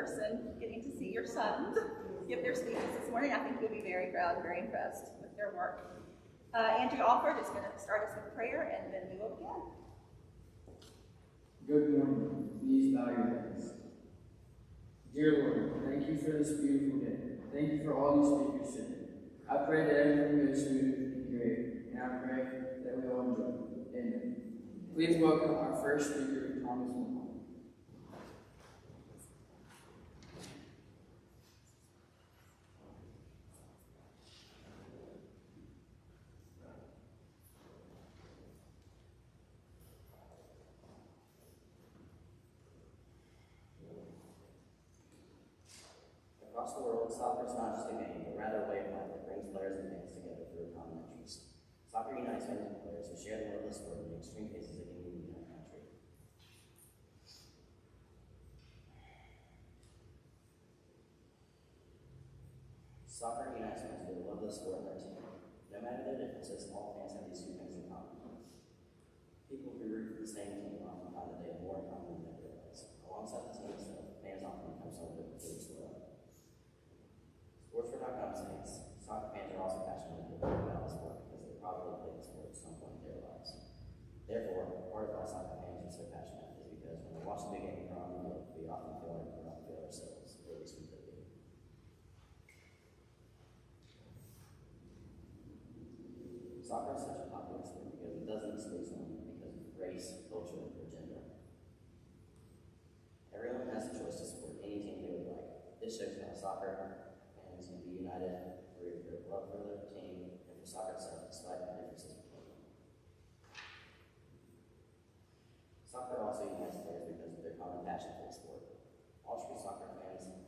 person getting to see your sons give their speeches this morning. I think you'll be very proud and very impressed with their work. Andrew Alford is going to start us with prayer, and then we will begin. Good morning. Please bow your heads. Dear Lord, thank you for this beautiful day. Thank you for all these speakers today. I pray that everything goes smooth and great, and I pray that we all enjoy it. Amen. Please welcome our first speaker, Thomas Moore. Across the world, soccer is not just a game, but rather a way of life that brings players and fans together through a common interest. Soccer unites fans and players who share the love of the sport in the extreme cases it can be in our country. Soccer unites fans who love the sport and their team. No matter their differences, all fans have these two things in common. People who root for the same team often find that they have more in common than they realize. Alongside the team itself, fans often become someone who believes as well. Sportsford.com states, soccer fans are also passionate about the sport because they probably played the sport at some point in their lives. Therefore, part of why soccer fans are so passionate is because when we watch the big game from the field, we often feel like we're not feel ourselves, or at least we could be. Soccer is such a popular sport because it doesn't exclude someone because of race, culture, or gender. Everyone has the choice to support any team they would like. This shows how soccer fans can be united through their love for their team and for soccer itself, despite the differences between them. Soccer also unites players because of their common passion for the sport. All true soccer fans, and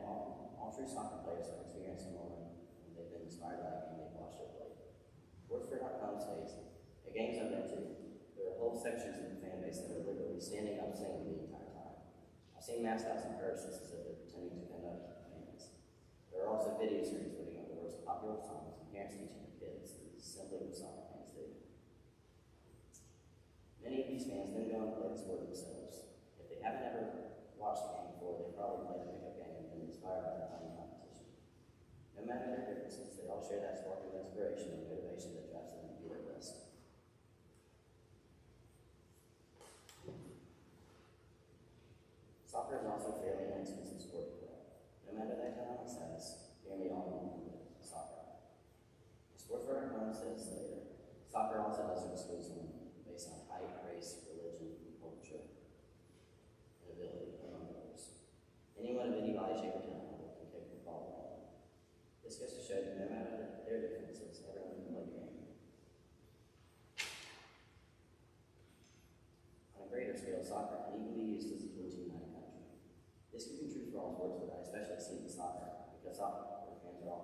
all true soccer players have experienced a moment when they've been inspired by a game they've watched or played. Sportsford.com states, at games I've been to, there are whole sections of the fan base that are literally standing up singing the entire time. I've seen mascots and curses as if they're pretending to conduct fans. There are also video series putting up the words of popular songs and parents teaching their kids that this is simply what soccer fans do. Many of these fans then go and play the sport themselves. If they haven't ever watched the game before, they probably played a pickup game and been inspired by the tiny competition. No matter their differences, they all share that spark of inspiration and motivation that drives them to be their best. Soccer is also a fairly inexpensive sport to play. No matter their economic status, nearly all of them play soccer. Sportsford.com says later, soccer also doesn't exclude someone based on height, race, religion, culture, and ability, among others. Anyone of any body shape or talent can kick the ball well. This goes to show that no matter their differences, everyone can play the game. On a greater scale, soccer can even be used as a tool to unite a country. This could be true for all sports, but I especially see it in soccer, because soccer fans are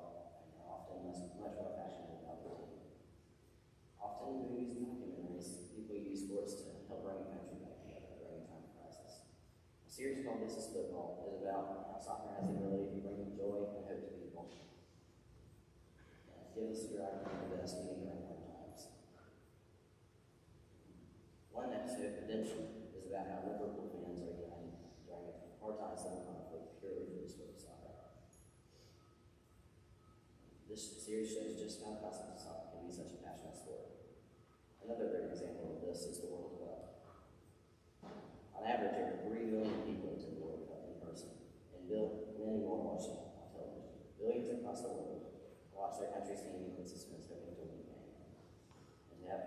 often much more passionate about their team. Often in movies and documentaries, people use sports to help bring a country back together during a time of crisis. A series called This Is Football is about how soccer has the ability to bring joy and hope to people. And give us your idea of the best even during hard times. One episode, Redemption, is about how Liverpool fans are united during hard times of conflict purely for the sport of soccer. This series shows just how custom soccer can be such a passionate sport. Another great example of this is the World Cup. On average, over 3 million people attend the World Cup in person, and many more watch it on television. Billions across the world watch their country's team in suspense hoping to win the game. And to have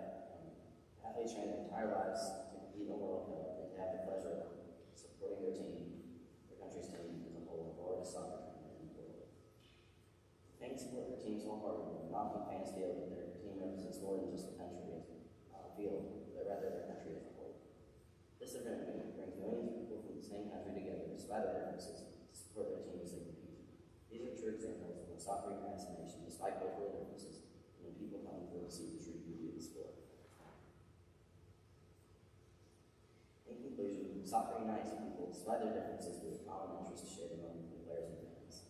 athletes train their entire lives to compete in the World Cup and to have the pleasure of supporting their team, their country's team as a whole, the largest soccer tournament in the world. Fans support their teams wholeheartedly, and often fans feel that their team represents more than just the country but rather their country as a whole. This event brings millions of people from the same country together, despite their differences, to support their team as they compete. These are true examples of when soccer unites a nation, despite cultural differences, and when people come to see the true beauty of the sport. In conclusion, soccer unites people, despite their differences, with a common interest shared among the players and fans.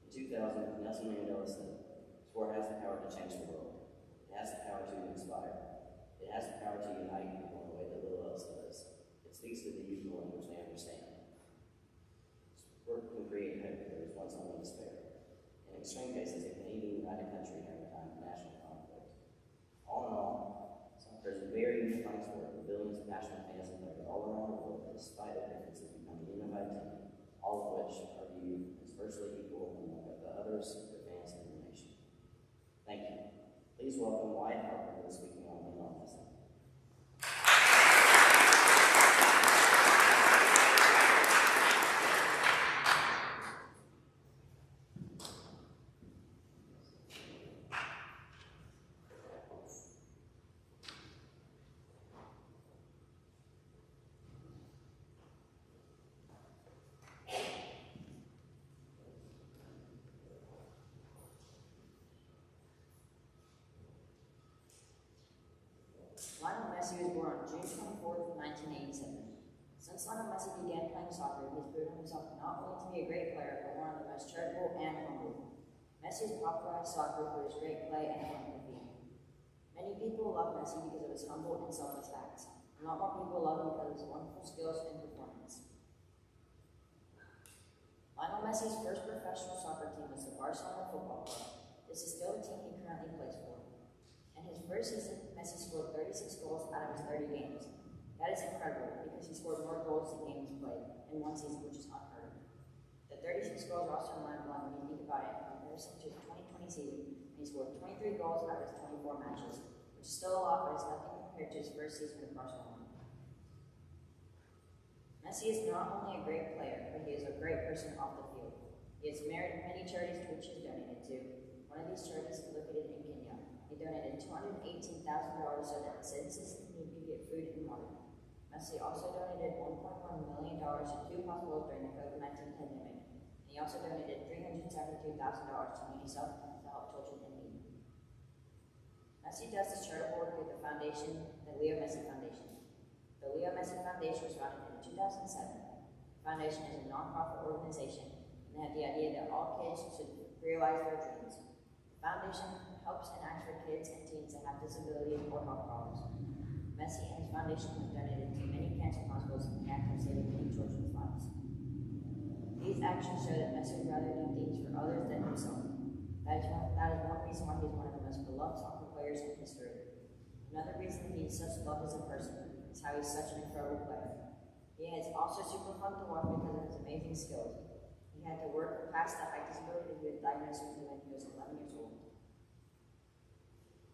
In 2000, Nelson Mandela said, "Sport has the power to change the world. It has the power to inspire. It has the power to unite people in a way that little else does. It speaks to the youth in a language they understand." feelings only despair. In extreme cases, it can even unite a country during a time of national conflict. All in all, soccer is a very unifying sport with billions of passionate fans and players all around the world that, despite their differences, become a unified team, all of which are viewed as virtually equal among the others, their fans, and the nation. Thank you. Please welcome Wyatt Harper, who is speaking on Lionel Messi. Lionel Messi was born on June 24th, 1987. Since Lionel Messi began playing soccer, he has proven himself not only to be a great player, but one of the most charitable and humble. Messi has popularized soccer for his great play and empathy. Many people love Messi because of his humble and selfless acts. A lot more people love him because of his wonderful skills and performance. Lionel Messi's first professional soccer team was the Barcelona Football Club. This is still the team he currently plays for. In his first season, Messi scored 36 goals out of his 30 games. That is incredible because he scored more goals than games played in one season, which is unheard of. The 36 goals are also mind-blowing when you think about it in comparison to the 2020 season, and he scored 23 goals out of his 24 matches, which is still a lot, but it's nothing compared to his first season with Barcelona. Messi is not only a great player, but he is a great person off the field. He has married many charities to which he has donated to. One of these charities is located in Kenya. He donated $218,000 so that citizens in need could get food and water. Messi also donated $1.1 million to 2 hospitals during the COVID-19 pandemic. And he also donated $372,000 to UNICEF to help children in need. Messi does this charitable work with the foundation, the Leo Messi Foundation. The Leo Messi Foundation was founded in 2007. The foundation is a non-profit organization, and they have the idea that all kids should realize their dreams. The foundation helps and acts for kids and teens that have disabilities or health problems. Messi and his foundation have donated to many cancer hospitals and act of saving many children's lives. These actions show that Messi would rather do things for others than himself. That is one reason why he is one of the most beloved soccer players in history. Another reason that he is such loved as a person is how he is such an incredible player. He is also super fun to watch because of his amazing skills. He had to work past the eye disability that he was diagnosed with when he was 11 years old.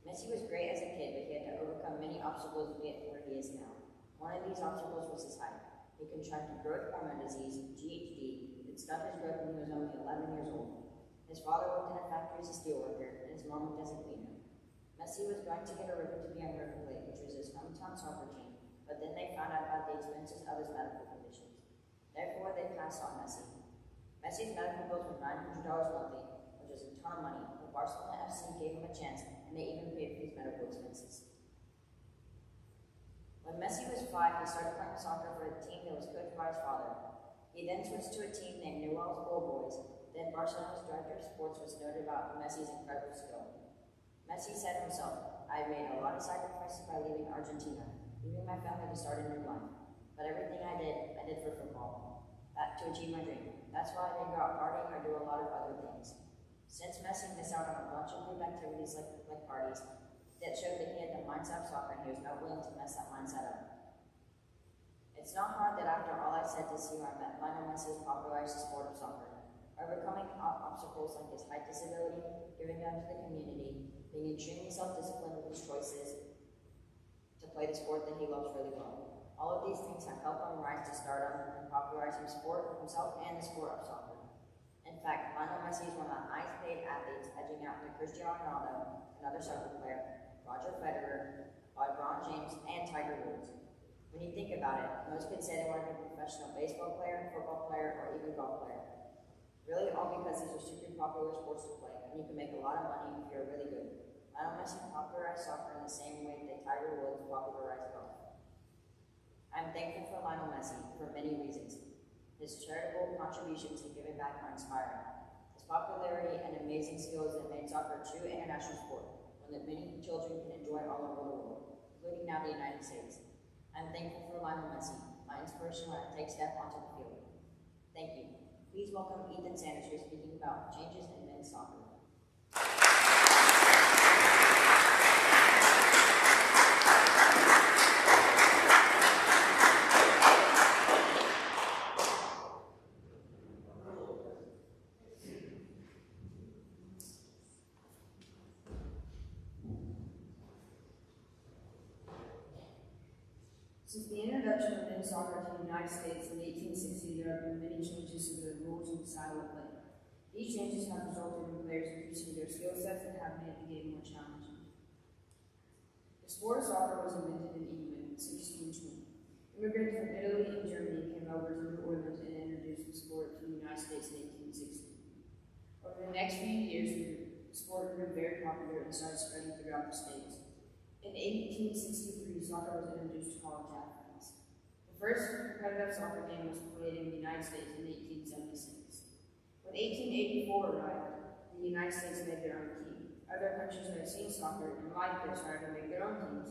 Messi was great as a kid, but he had to overcome many obstacles to get where he is now. One of these obstacles was his height. He contracted growth hormone disease, GHD, that stopped his growth when he was only 11 years old. His father worked in a factory as a steel worker, and his mom worked as a cleaner. Messi was going to get a ribbon to be on River Plate, which was his hometown soccer team, but then they found out about the expenses of his medical conditions. Therefore, they passed on Messi. Messi's medical bills were $900 monthly, which was a ton of money, but Barcelona FC gave him a chance, and they even paid for his medical expenses. When Messi was 5, he started playing soccer for a team that was coached by his father. He then switched to a team named Newell's Old Boys. Then Barcelona's director of sports was noted about Messi's incredible skill. Messi said himself, "I have made a lot of sacrifices by leaving Argentina, leaving my family to start a new life. But everything I did for football, to achieve my dream. That's why I didn't go out partying or do a lot of other things." Since Messi missed out on a bunch of group activities like parties, that showed that he had the mindset of soccer and he was not willing to mess that mindset up. It's not hard that after all I said to see where Lionel Messi has popularized the sport of soccer, overcoming obstacles like his height disability, giving back to the community, being extremely self-disciplined with his choices to play the sport that he loves really well. All of these things have helped him rise to stardom and popularize himself and the sport of soccer. In fact, Lionel Messi is one of the highest paid athletes, edging out to Cristiano Ronaldo, another soccer player, Roger Federer, Lebron James, and Tiger Woods. When you think about it, most kids say they want to be a professional baseball player, football player, or even golf player. Really all because these are super popular sports to play, and you can make a lot of money if you're really good. Lionel Messi popularized soccer in the same way that Tiger Woods popularized golf. I'm thankful for Lionel Messi for many reasons. His charitable contributions and giving back are inspiring. His popularity and amazing skills that made soccer a true international sport, one that many children can enjoy all over the world, including now the United States. I'm thankful for Lionel Messi, my inspiration when I take step onto the field. Thank you. Please welcome Ethan Sanders, who is speaking about changes in men's soccer. Since the introduction of men's soccer to the United States in 1860, there have been many changes to the rules and style of play. These changes have resulted in players increasing their skill sets and have made the game more challenging. The sport of soccer was invented in England in 1620. Immigrants from Italy and Germany came over to New Orleans and introduced the sport to the United States in 1860. Over the next few years, the sport grew very popular and started spreading throughout the states. In 1863, soccer was introduced to college athletes. The first competitive soccer game was played in the United States in 1876. When 1884 arrived, the United States made their own team. Other countries that had seen soccer and liked it started to make their own teams.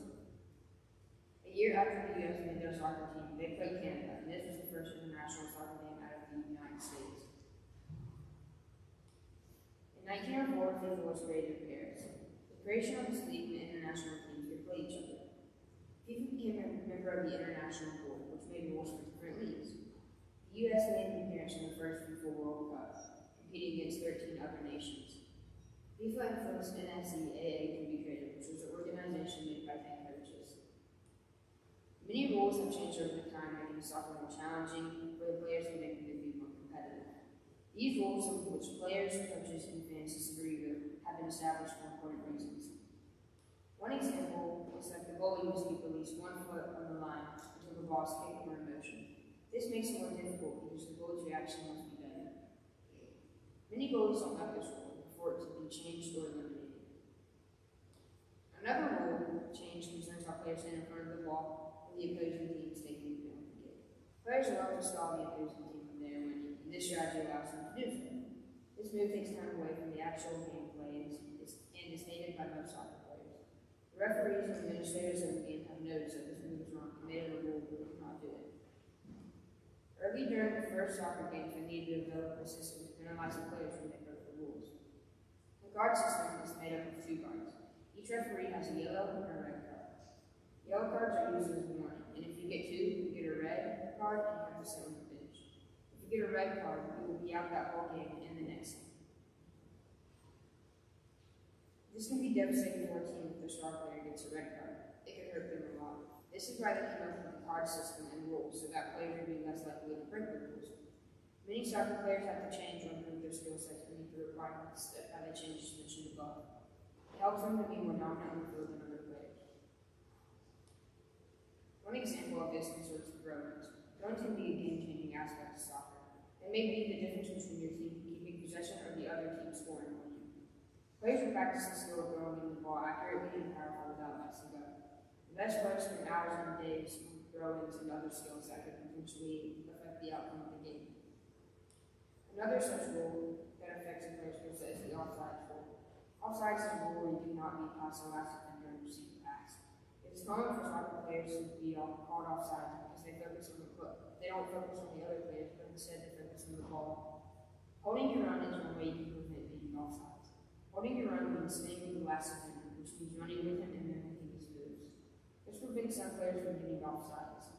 A year after the U.S. made their soccer team, they played Canada, and this was the first international soccer game out of the United States. In 1904, FIFA was created in Paris. The creation of this league and international teams could play each other. FIFA became a member of the International Board, which made rules for different leagues. The U.S. made an appearance in the first FIFA World Cup, competing against 13 other nations. FIFA influenced NCAA to be created, which was an organization made by 10 coaches. Many rules have changed over time, making soccer more challenging for the players and making the game more competitive. These rules, which players, coaches, and fans disagree with, have been established for important reasons. One example is that the goalie must keep at least 1 foot on the line until the ball is kicked or in motion. This makes it more difficult because the goalie's reaction must be better. Many goalies don't like this rule for it to be changed or eliminated. Another rule change concerns how players stand in front of the ball when the opposing team is taking the penalty kick. Players love to stall the opposing team when they are winning, and this strategy allows them to do so. This move takes time away from the actual gameplay and is hated by most soccer players. The referees and administrators of the game have noticed that this move is wrong and made it a rule but would not do it. Early during the first soccer games, we needed to develop a system to penalize the players when they broke the rules. The guard system is made up of 2 guards. Each referee has a yellow and a red card. Yellow cards are used as warning, and if you get 2, you get a red card and you have to sit on the bench. If you get a red card, you will be out that whole game and the next game. This can be devastating for a team if their star player gets a red card. It could hurt them a lot. This is why they came up with the card system and rules, so that players will be less likely to break the rules. Many soccer players have to change or improve their skill sets to meet the requirements that have the changes mentioned above. It helps them to be more dominant on the field than other players. One example of this concerns the throw-ins. Throw-ins can be a game-changing aspect of soccer. It may be the difference between your team keeping possession or the other team scoring on you. Players will practice the skill of throwing the ball accurately and powerfully without messing up. The best players spend hours and days on throw-ins and other skills that could potentially affect the outcome of the game. Another such rule that affects a player's skill set is the offside rule. Offside is a rule where you do not be past the last defender and receive the pass. It is common for soccer players to be called offside because they focus on the foot. They don't focus on the other players, but instead they focus on the ball. Holding your own is one way you can prevent being offside. Holding your own means staying with the last defender, which means running with him and mimicking his moves. This prevents some players from getting offsides.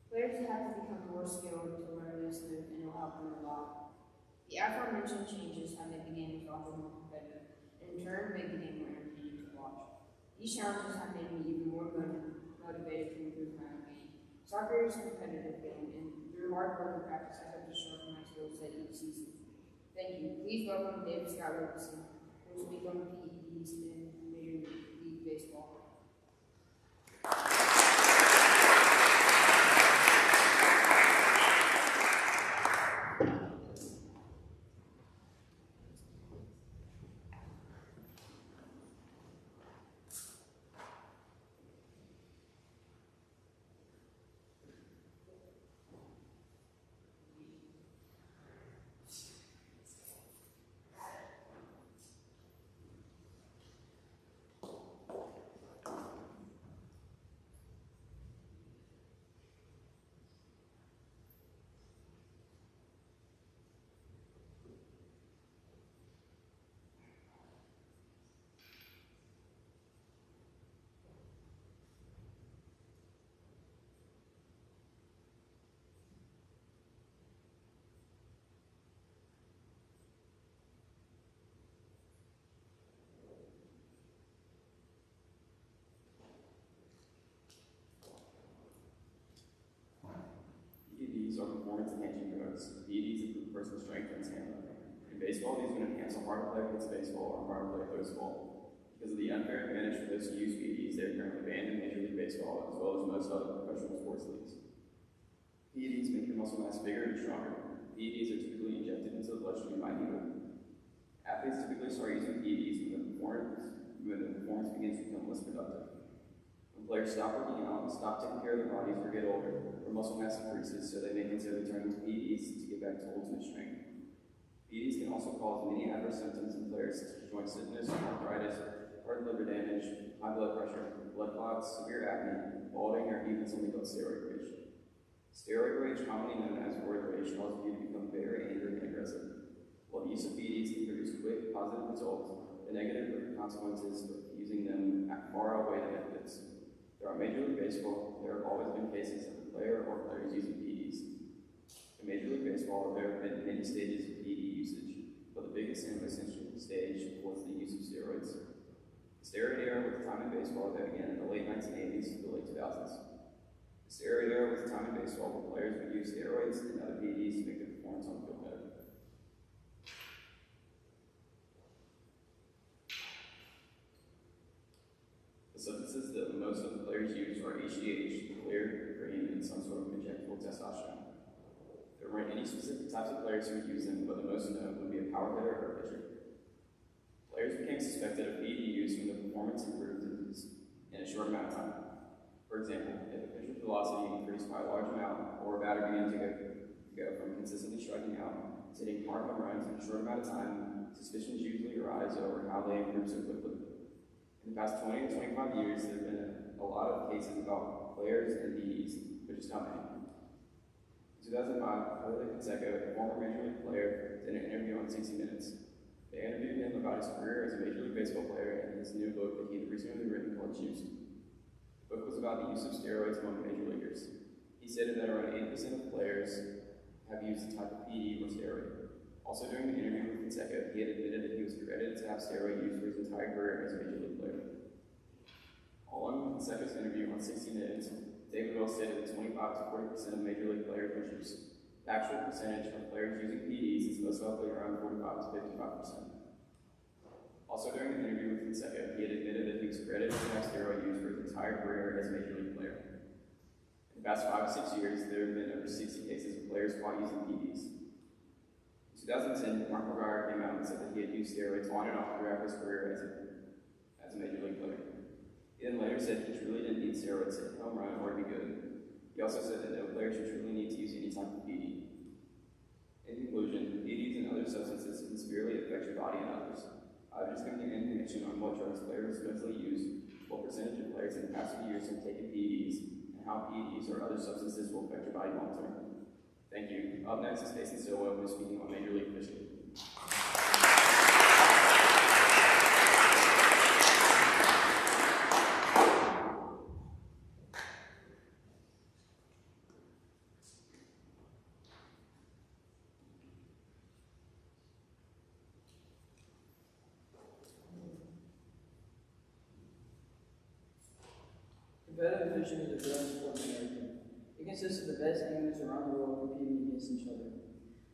Players have to become more skilled to learn this move, and it will help them a lot. The aforementioned changes have made the game of soccer more competitive, and in turn made the game more entertaining to watch. These challenges have made me even more motivated to improve my own game. Soccer is a competitive game, and through hard work and practice, I hope to sharpen my skill set each season. Thank you. Please welcome David Scott Robertson, who will speak on PEDs in Major League Baseball. performance-enhancing drugs. PEDs improve personal strength and stamina. In baseball, these would enhance how hard a player hits baseball or how hard a player throws the ball. Because of the unfair advantage for those who use PEDs, they are currently banned in Major League Baseball as well as most other professional sports leagues. PEDs make your muscle mass bigger and stronger. PEDs are typically injected into the bloodstream by needle. Athletes typically start using PEDs when the performance begins to become less productive. When players stop working out, stop taking care of their bodies, or get older, their muscle mass increases, so they may consider turning to PEDs to get back to ultimate strength. PEDs can also cause many adverse symptoms in players such as joint stiffness, arthritis, heart and liver damage, high blood pressure, blood clots, severe acne, balding, or even something called steroid rage. Steroid rage, commonly known as roid rage, causes you to become very angry and aggressive. While the use of PEDs can produce quick, positive results, the negative consequences of using them far outweigh the benefits. Throughout Major League Baseball, there have always been cases of a player or players using PEDs. In Major League Baseball, there have been many stages of PED usage, but the biggest and most interesting stage was the use of steroids. The steroid era was a time in baseball that began in the late 1980s to the late 2000s. The steroid era was a time in baseball where players would use steroids and other PEDs to make their performance on the field better. The substances that most of the players use are HGH, clear, green, and some sort of injectable testosterone. There weren't any specific types of players who would use them, but the most known would be a power hitter or a pitcher. Players became suspected of PED use when their performance improved in a short amount of time. For example, if a pitcher's velocity increased by a large amount, or a batter began to go from consistently striking out to hitting hard home runs in a short amount of time, suspicions usually arise over how they improved so quickly. In the past 20 to 25 years, there have been a lot of cases about players and PEDs, which is not many. In 2005, Jose Canseco, a former Major League player, did an interview on 60 Minutes. They interviewed him about his career as a Major League Baseball player and his new book that he had recently written called Juiced. The book was about the use of steroids among Major Leaguers. He stated that around 8% of players have used a type of PED or steroid. Also during the interview with Canseco, he had admitted that he was credited to have steroid use for his entire career as a Major League player. Along with Canseco's interview on 60 Minutes, David Wells stated that 25 to 40% of Major League players misuse. The actual percentage of players using PEDs is most likely around 45 to 55%. Also during the interview with Canseco, he had admitted that he was credited to have steroid use for his entire career as a Major League player. In the past 5 to 6 years, there have been over 60 cases of players caught using PEDs. In 2010, Mark McGuire came out and said that he had used steroids on and off throughout his career as a Major League player. He then later said he truly didn't need steroids to hit home run or to be good. He also said that no player should truly need to use any type of PED. In conclusion, PEDs and other substances can severely affect your body and others. I've just given you information on what drugs players mostly use, what percentage of players in the past few years have taken PEDs, and how PEDs or other substances will affect your body long term. Thank you. Up next is Mason Stilwell, who is speaking on Major League fishing. Competitive fishing is a growing sport in America. It consists of the best anglers around the world competing against each other.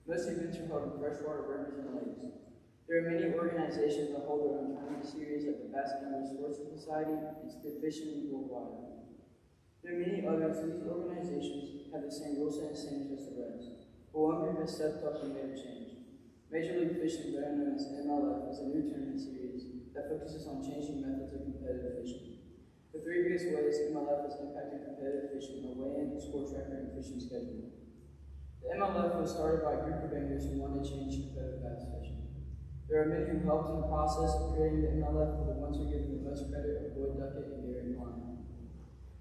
Most events are held in freshwater rivers and lakes. There are many organizations that hold their own tournament series like the Bass Angler Sports Society and Spear Fishing League Worldwide. There are many others, and these organizations have the same rules and incentives as the rest. But one group has stepped up and made a change. Major League Fishing, better known as MLF, is a new tournament series that focuses on changing methods of competitive fishing. The 3 biggest ways MLF has impacted competitive fishing are weigh-in, score tracker, and fishing scheduling. The MLF was started by a group of anglers who wanted to change competitive bass fishing. There are many who helped in the process of creating the MLF, but the ones who are given the most credit are Boyd Duckett and Gary Klein.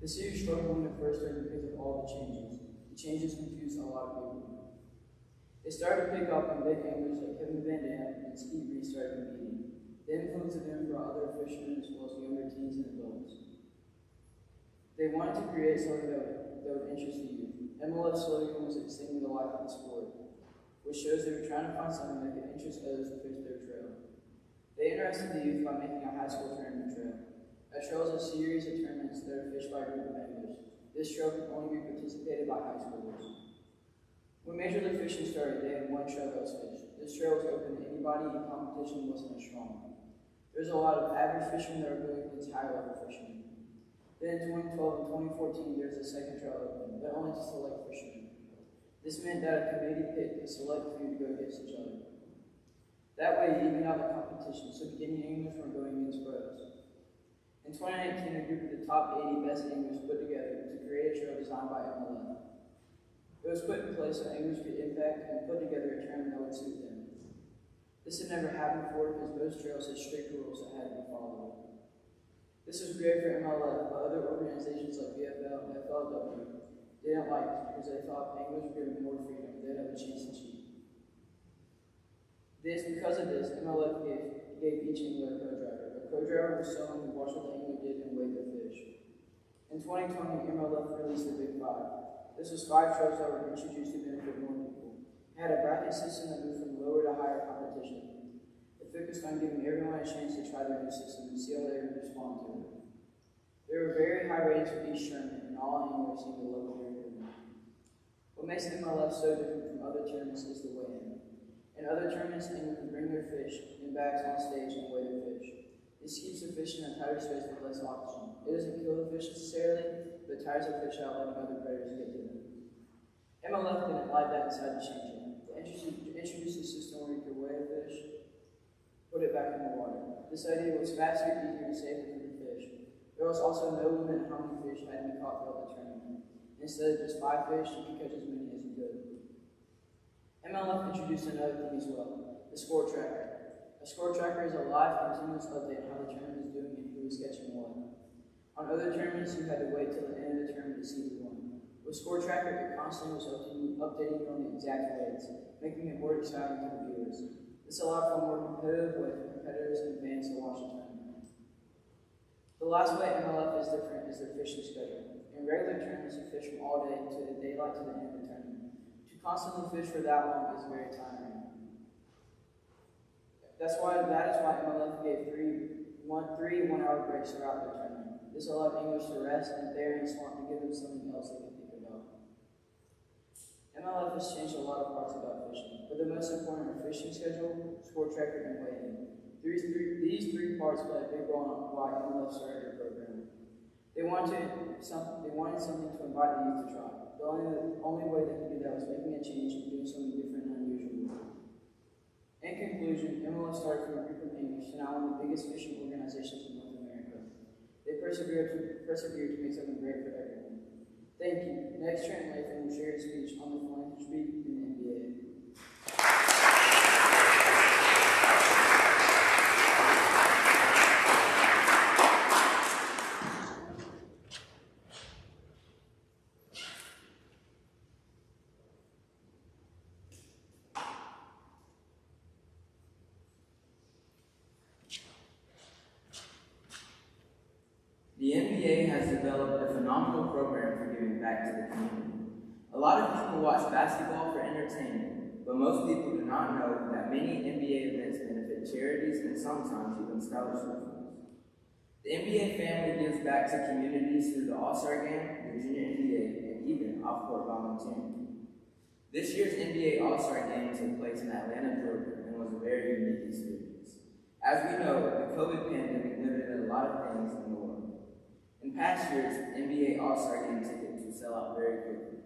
The series struggled when it first started because of all the changes. The changes confused a lot of people. It started to pick up when big anglers like Kevin Van Dam and Steve Reed started competing. The influence of them brought other fishermen as well as younger teens and adults. They wanted to create something that would interest the youth. MLF slogan was extending the life of the sport, which shows they were trying to find something that could interest others to fish their trail. They interested the youth by making a high school tournament trail. A trail is a series of tournaments that are fished by a group of anglers. This trail can only be participated by high schoolers. When Major League Fishing started, they had one trail that was fished. This trail was open to anybody and competition wasn't as strong. There was a lot of average fishermen that were going against higher level fishermen. Then in 2012 and 2014, there was a second trail open, but only to select fishermen. This meant that a committee picked a select few to go against each other. That way, it evened out the competition, so beginning anglers weren't going against pros. In 2019, a group of the top 80 best anglers put together to create a trail designed by MLF. It was put in place so anglers could impact and put together a tournament that would suit them. This had never happened before because most trails had strict rules that had to be followed. This was great for MLF, but other organizations like VFL and FLW didn't like this because they thought anglers were given more freedom, they'd have a chance to cheat. Because of this, MLF gave each angler a co-driver. A co-driver was someone who watched what the angler did and weighed their fish. In 2020, MLF released the Big Five. This was 5 trails that were introduced to benefit more people. It had a bracket system that moved from lower to higher competition. It focused on giving everyone a chance to try the new system and see how they would respond to it. There were very high ratings for each tournament, and all anglers seemed to love what they were doing. What makes MLF so different from other tournaments is the weigh-in. In other tournaments, anglers can bring their fish in bags on stage and weigh their fish. This keeps the fish in a tighter space with less oxygen. It doesn't kill the fish necessarily, but tires the fish out letting other predators get to them. MLF didn't like that and decided to change it. They introduced a system where you could weigh a fish, put it back in the water. This idea was faster, easier, and safer for the fish. There was also no limit on how many fish had to be caught throughout the tournament. Instead of just 5 fish, you could catch as many as you could. MLF introduced another thing as well, the score tracker. A score tracker is a live, continuous update on how the tournament is doing and who is catching what. On other tournaments, you had to wait till the end of the tournament to see who won. With Score Tracker, it constantly was updating you on the exact weights, making it more exciting to the viewers. This allowed for a more competitive way for competitors and fans to watch the tournament. The last way MLF is different is their fishing schedule. In regular tournaments, you fish from all day to the daylight to the end of the tournament. To constantly fish for that long is very tiring. That is why MLF gave three 1-hour breaks throughout the tournament. This allowed anglers to rest and bury and swamp to give them something else they could think about. MLF has changed a lot of parts about fishing, but the most important are fishing schedule, score tracker, and weigh-in. These three parts play a big role in why MLF started their program. They wanted something to invite the youth to try. The only way they could do that was making a change and doing something different and unusual. In conclusion, MLF started from a group of anglers to now one of the biggest fishing organizations in North America. They persevered to make something great for everyone. Thank you. Next, Trent Lathan will share his speech on the philanthropy in the NBA. The NBA has developed a phenomenal program for giving back to the community. A lot of people watch basketball for entertainment, but most people do not know that many NBA events benefit charities and sometimes even scholarship funds. The NBA family gives back to communities through the All-Star Game, the Junior NBA, and even off-court volunteering. This year's NBA All-Star Game took place in Atlanta, Georgia, and was a very unique experience. As we know, the COVID pandemic limited a lot of things in the world. In past years, NBA All-Star Game tickets would sell out very quickly.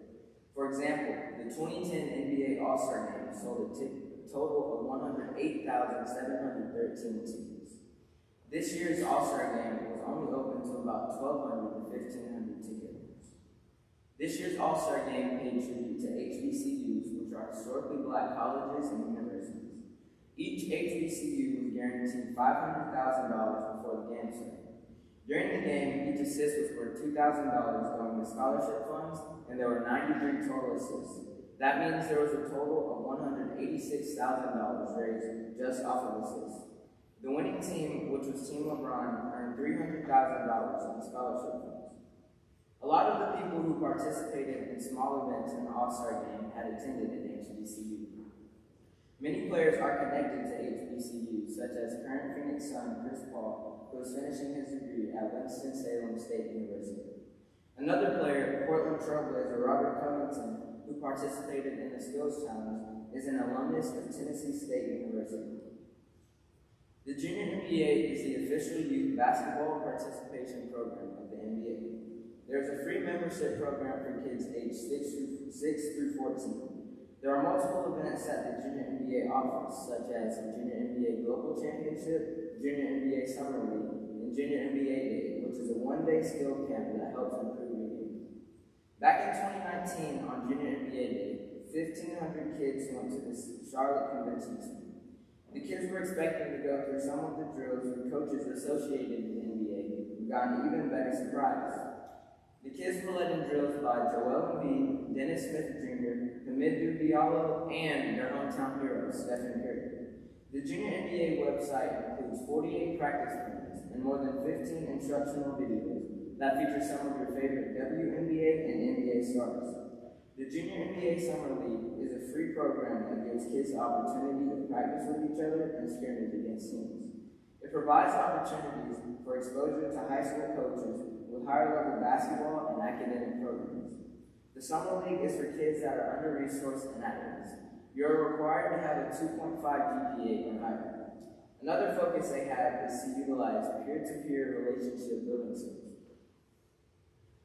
For example, the 2010 NBA All-Star Game sold a total of 108,713 tickets. This year's All-Star Game was only open to about 1,200 to 1,500 ticket holders. This year's All-Star Game paid tribute to HBCUs, which are historically black colleges and universities. Each HBCU was guaranteed $500,000 before the game started. During the game, each assist was worth $2,000 going to scholarship funds, and there were 93 total assists. That means there was a total of $186,000 raised just off of assists. The winning team, which was Team LeBron, earned $300,000 in scholarship funds. A lot of the people who participated in small events in the All-Star Game had attended an HBCU. Many players are connected to HBCUs, such as current Phoenix Sun Chris Paul, who is finishing his degree at Winston-Salem State University. Another player, Portland Trailblazer Robert Covington, who participated in the Skills Challenge, is an alumnus of Tennessee State University. The Junior NBA is the official youth basketball participation program of the NBA. There is a free membership program for kids aged 6 through 14. There are multiple events that the Junior NBA offers, such as the Junior NBA Global Championship, Junior NBA Summer League, and Junior NBA Day, which is a one-day skill camp that helps improve your game. Back in 2019, on Junior NBA Day, 1,500 kids went to the Charlotte Convention Center. The kids were expecting to go through some of the drills with coaches associated with the NBA, who got an even better surprise. The kids were led in drills by Joel Embiid, Dennis Smith Jr., Hamidou Diallo, and their hometown hero, Stephen Curry. The Junior NBA website includes 48 practice plans and more than 15 instructional videos that feature some of your favorite WNBA and NBA stars. The Junior NBA Summer League is a free program that gives kids the opportunity to practice with each other and scrimmage against teams. It provides opportunities for exposure to high school coaches with higher-level basketball and academic programs. The Summer League is for kids that are under-resourced and at-risk. You are required to have a 2.5 GPA or higher. Another focus they have is to utilize peer-to-peer relationship building skills.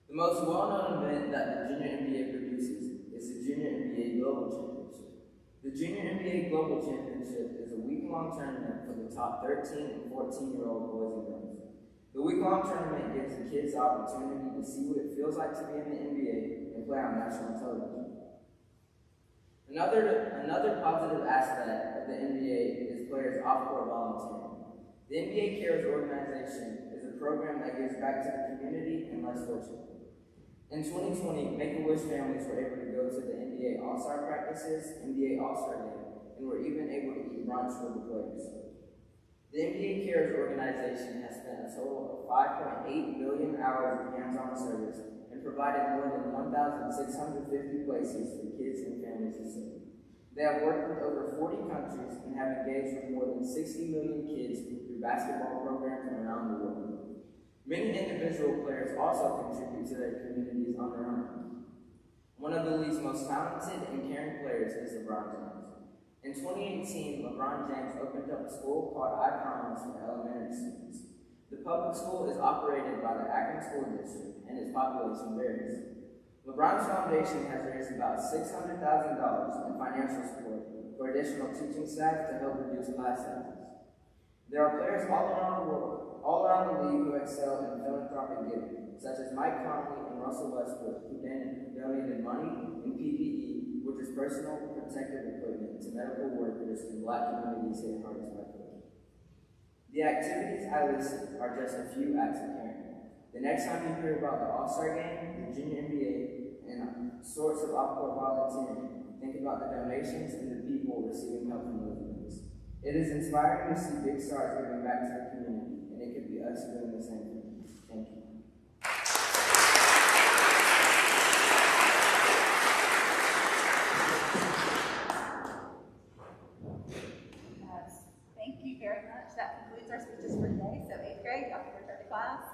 The most well-known event that the Junior NBA produces is the Junior NBA Global Championship. The Junior NBA Global Championship is a week-long tournament for the top 13 and 14-year-old boys and girls. The week-long tournament gives the kids the opportunity to see what it feels like to be in the NBA and play on national television. Another positive aspect of the NBA is players' off-court volunteering. The NBA Cares organization is a program that gives back to the community and less fortunate. In 2020, Make-A-Wish families were able to go to the NBA All-Star practices, NBA All-Star Game, and were even able to eat brunch with the players. The NBA Cares organization has spent a total of 5.8 billion hours of hands-on service and provided more than 1,650 places for kids and families to stay. They have worked with over 40 countries and have engaged with more than 60 million kids through basketball programs around the world. Many individual players also contribute to their communities on their own. One of the league's most talented and caring players is LeBron James. In 2018, LeBron James opened up a school called I Promise for elementary students. The public school is operated by the Akron School District, and its population varies. LeBron's foundation has raised about $600,000 in financial support for additional teaching staff to help reduce class sizes. There are players all around the league who excel in philanthropic giving, such as Mike Conley and Russell Westbrook, who donated money and PPE, which is personal protective equipment, to medical workers in Black communities hit hardest by COVID. The activities I listed are just a few acts of caring. The next time you hear about the All-Star Game, the Junior NBA, and sorts of off-court volunteering, think about the donations and the people receiving help from those events. It is inspiring to see big stars giving back to the community, and it could be us doing the same thing. Thank you. Thank you very much. That concludes our speeches for today. So 8th grade, y'all can return to class.